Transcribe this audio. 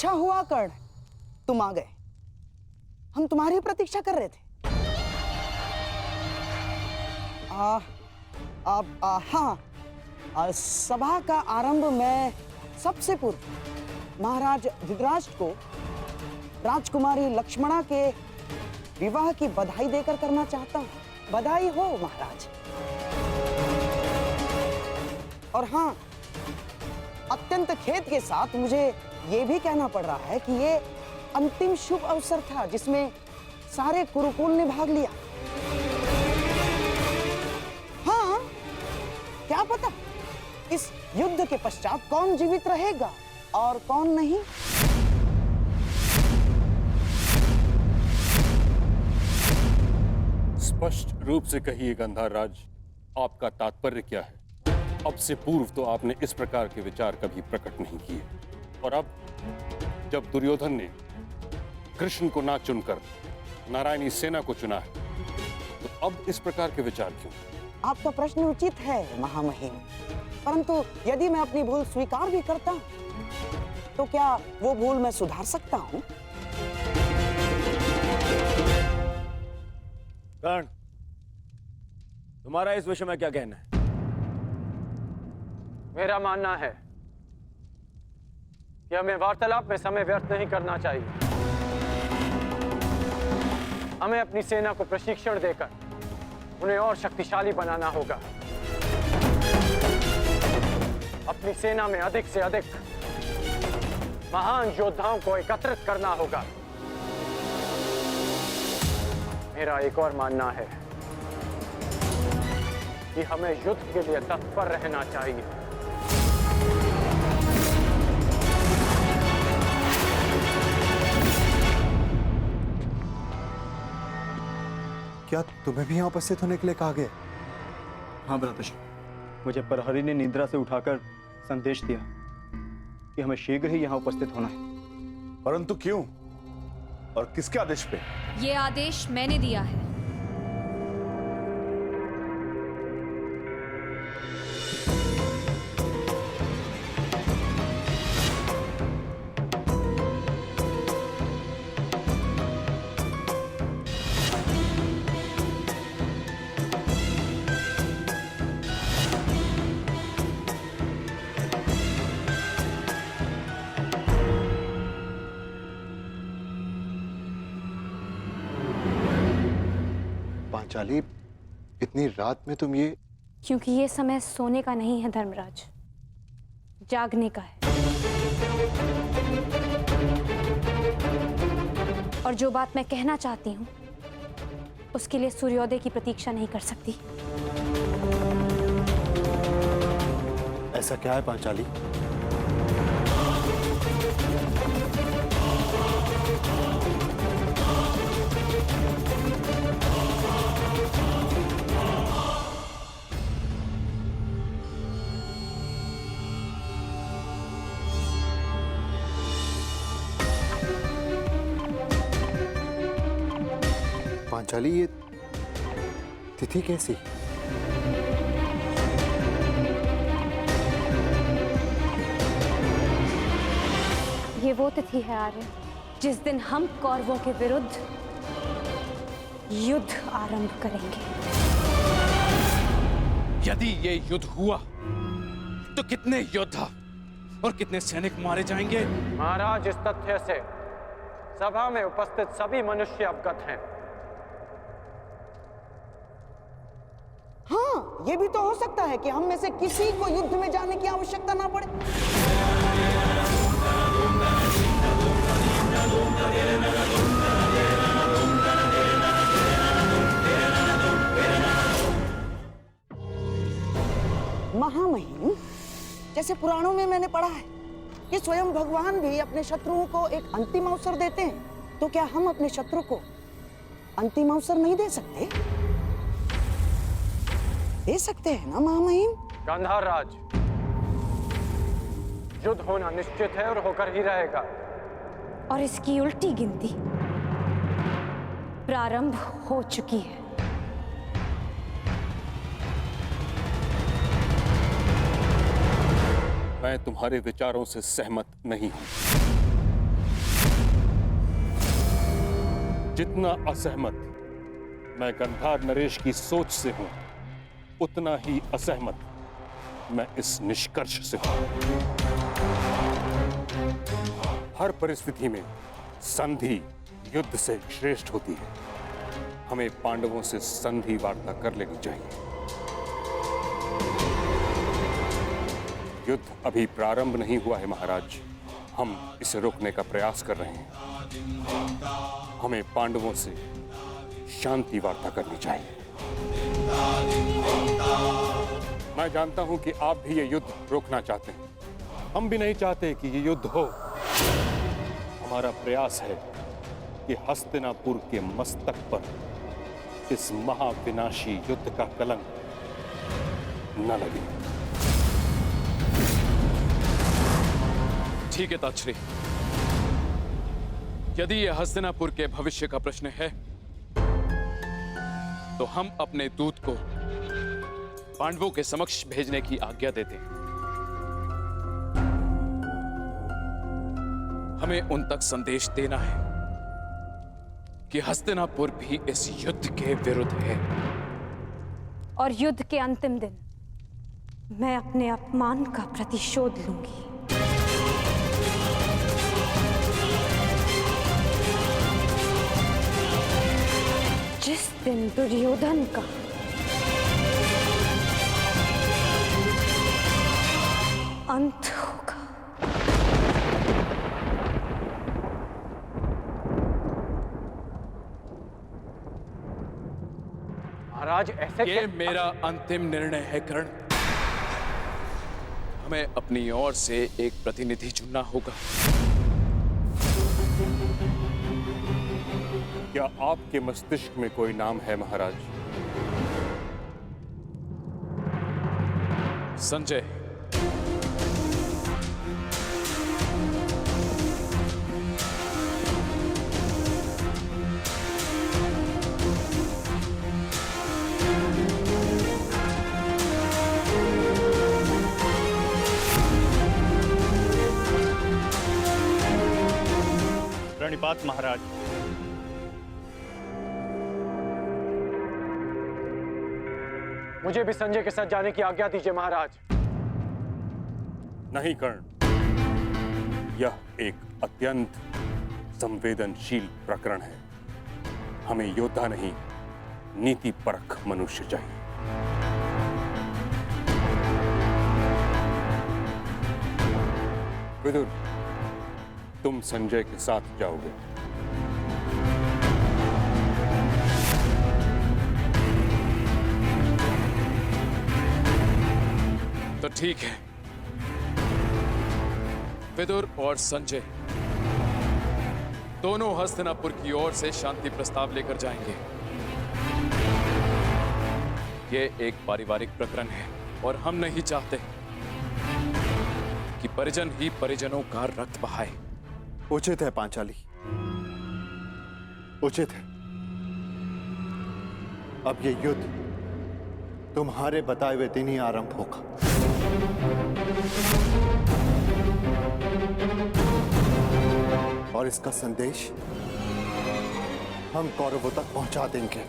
अच्छा हुआ कर्ण, तुम आ गए। हम तुम्हारी प्रतीक्षा कर रहे थे। हाँ, सभा का आरंभ मैं सबसे पूर्व महाराज धृतराष्ट्र को राजकुमारी लक्ष्मणा के विवाह की बधाई देकर करना चाहता हूँ। बधाई हो महाराज। और हाँ, अत्यंत खेद के साथ मुझे ये भी कहना पड़ रहा है कि ये अंतिम शुभ अवसर था जिसमें सारे कुरुकुल ने भाग लिया। हाँ, क्या पता इस युद्ध के पश्चात कौन जीवित रहेगा और कौन नहीं। स्पष्ट रूप से कहिए गंधार राज, आपका तात्पर्य क्या है? अब से पूर्व तो आपने इस प्रकार के विचार कभी प्रकट नहीं किए, और अब जब दुर्योधन ने कृष्ण को ना चुनकर नारायणी सेना को चुना है, तो अब इस प्रकार के विचार क्यों? आपका प्रश्न उचित है महामहिम, परंतु यदि मैं अपनी भूल स्वीकार भी करता हूं, तो क्या वो भूल मैं सुधार सकता हूं? कर्ण, तुम्हारा इस विषय में क्या कहना है? मेरा मानना है कि हमें वार्तालाप में समय व्यर्थ नहीं करना चाहिए। हमें अपनी सेना को प्रशिक्षण देकर उन्हें और शक्तिशाली बनाना होगा। अपनी सेना में अधिक से अधिक महान योद्धाओं को एकत्रित करना होगा। मेरा एक और मानना है कि हमें युद्ध के लिए तत्पर रहना चाहिए। क्या तुम्हें भी यहाँ उपस्थित होने के लिए कहा गया? हाँ भ्राताश्री, मुझे प्रहरी ने निद्रा से उठाकर संदेश दिया कि हमें शीघ्र ही यहाँ उपस्थित होना है। परंतु क्यों और किसके आदेश पे? ये आदेश मैंने दिया है। पांचाली, इतनी रात में तुम ये? क्योंकि ये समय सोने का नहीं है धर्मराज, जागने का है। और जो बात मैं कहना चाहती हूँ उसके लिए सूर्योदय की प्रतीक्षा नहीं कर सकती। ऐसा क्या है पांचाली? पांचाली, ये तिथि कैसी? ये वो तिथि है आर्य जिस दिन हम कौरवों के विरुद्ध युद्ध आरंभ करेंगे। यदि ये युद्ध हुआ तो कितने योद्धा और कितने सैनिक मारे जाएंगे? महाराज, इस तथ्य से सभा में उपस्थित सभी मनुष्य अवगत हैं। हाँ, ये भी तो हो सकता है कि हम में से किसी को युद्ध में जाने की आवश्यकता ना पड़े। महामहिम, जैसे पुराणों में मैंने पढ़ा है कि स्वयं भगवान भी अपने शत्रुओं को एक अंतिम अवसर देते हैं, तो क्या हम अपने शत्रु को अंतिम अवसर नहीं दे सकते? दे सकते हैं ना महामहिम? गांधार राज, युद्ध होना निश्चित है और होकर ही रहेगा। और इसकी उल्टी गिनती प्रारंभ हो चुकी है। मैं तुम्हारे विचारों से सहमत नहीं हूं। जितना असहमत मैं गंधार नरेश की सोच से हूं, उतना ही असहमत मैं इस निष्कर्ष से हूं। हर परिस्थिति में संधि युद्ध से श्रेष्ठ होती है। हमें पांडवों से संधि वार्ता कर लेनी चाहिए। युद्ध अभी प्रारंभ नहीं हुआ है महाराज। हम इसे रोकने का प्रयास कर रहे हैं। हमें पांडवों से शांति वार्ता करनी चाहिए। मैं जानता हूं कि आप भी ये युद्ध रोकना चाहते हैं। हम भी नहीं चाहते कि ये युद्ध हो। हमारा प्रयास है कि हस्तिनापुर के मस्तक पर इस महाविनाशी युद्ध का कलंक न लगे। ठीक है ताक्षरी, यदि यह हस्तिनापुर के भविष्य का प्रश्न है तो हम अपने दूत को पांडवों के समक्ष भेजने की आज्ञा देते हैं। हमें उन तक संदेश देना है कि हस्तिनापुर भी इस युद्ध के विरुद्ध है। और युद्ध के अंतिम दिन मैं अपने अपमान का प्रतिशोध लूंगी। जिस दिन दुर्योधन का अंत होगा। महाराज ऐसे ये मेरा अंतिम निर्णय है कर्ण। हमें अपनी ओर से एक प्रतिनिधि चुनना होगा। क्या आपके मस्तिष्क में कोई नाम है महाराज? संजय। प्रणिपात महाराज। मुझे भी संजय के साथ जाने की आज्ञा दीजिए महाराज। नहीं कर्ण, यह एक अत्यंत संवेदनशील प्रकरण है। हमें योद्धा नहीं, नीति परख मनुष्य चाहिए। विदुर, तुम संजय के साथ जाओगे। तो ठीक है, विदुर और संजय दोनों हस्तिनापुर की ओर से शांति प्रस्ताव लेकर जाएंगे। ये एक पारिवारिक प्रकरण है और हम नहीं चाहते कि परिजन ही परिजनों का रक्त बहाए। उचित है पांचाली, उचित है। अब ये युद्ध तुम्हारे बताए हुए दिन ही आरंभ होगा। और इसका संदेश हम कौरवों तक पहुंचा देंगे।